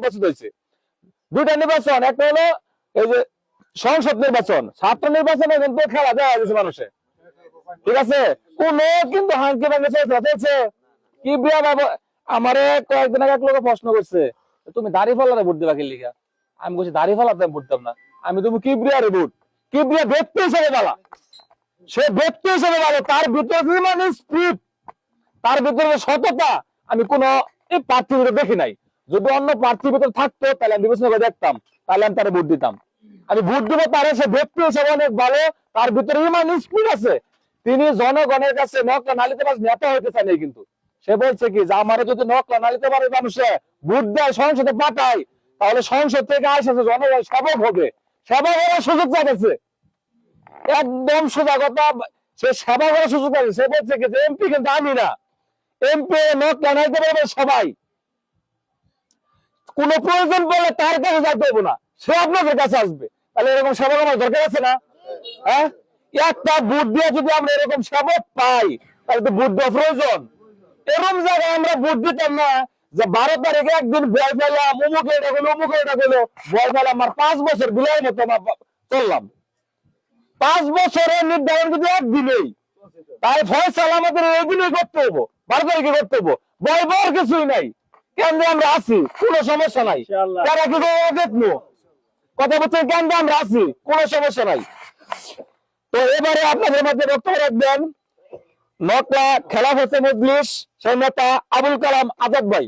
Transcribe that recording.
নির্বাচিত হয়েছে। দুইটা নির্বাচন, একটা হলো এই যে সংসদ নির্বাচন, 7টা নির্বাচনে কিন্তু খেলা দেওয়া হয়েছে মানুষে, ঠিক আছে? কোন কিন্তু হাঙ্কি ভাঙ্গে চলছে কি বিয়া বাবা। আমারে কয়েকদিন আগে এক লোক প্রশ্ন করছে, তুমি দাড়ি ফালারে ভোট দিবা কি লিখা? আমি বলছি দাড়ি ফালাতে ভোট দেব না, আমি তুমি কি বিয়ারে ভোট, কি বিয়া ব্যক্তি হিসেবে বালা, সে ব্যক্তি হিসেবে ভালো, তার ভিতরে মানে স্পিড, তার ভিতরে সততা আমি কোন এই প্রার্থীর ভিতরে দেখি নাই। যদি অন্য প্রার্থীর ভিতরে থাকতো তাহলে আমি বিবেচনা করে দেখতাম, তাহলে আমি তারা ভোট দিতাম। আমি ভোট দিব তারে, সে ব্যক্তি হিসেবে অনেক ভালো, তার ভিতরে ইমান স্পিড আছে। তিনি জনগণের কাছে নকলা নালিতে পারে নেতা হইতে চায় না, কিন্তু সে বলছে কি যে আমারে যদি নকলা নালিতে পারে মানুষে ভোট দেয় সংসদে পাঠায়, তাহলে সংসদ থেকে আসে জনগণ সেবক হবে, সেবা করার সুযোগ চাইছে। একদম সোজা কথা, সে সেবা করার সুযোগ পাচ্ছে। সে বলছে কি যে এমপি কিন্তু আমি না, এমপি নকলা নাইতে পারবে সবাই, কোন প্রয়োজন পড়লে তার কাছে যাইতে হবে না, সে আপনাদের কাছে আসবে। তাহলে এরকম সেবক আমার দরকার আছে না? হ্যাঁ, একটা ভোট দিয়ে যদি আমরা এরকম সেবক পাই তাহলে তো ভোট দেওয়া প্রয়োজন। এরকম জায়গায় আমরা ভোট দিতাম না যে 12 তারিখে একদিন ভয় পেলাম, অমুকে এটা গেলো অমুকে এটা গেলো, ভয় পেলাম আর 5 বছর বিলাই মতো চললাম। 5 বছরের নির্ধারণ যদি একদিনেই, তাই ফয়সালা আমাদের এই দিনেই করতে হবো, 12 তারিখে করতে হবো, ভয় পাওয়ার কিছুই নাই। কেন্দ্রে আমরা আছি, কোনো সমস্যা নাই, তারা কি দেখবো কথা বলছেন, কেন্দ্রে আমরা আছি, কোনো সমস্যা নাই। তো এবারে আপনাদের মধ্যে বক্তব্য রাখবেন নকলা খেলাফত মজলিস সেই নেতা আবুল কালাম আজাদ ভাই।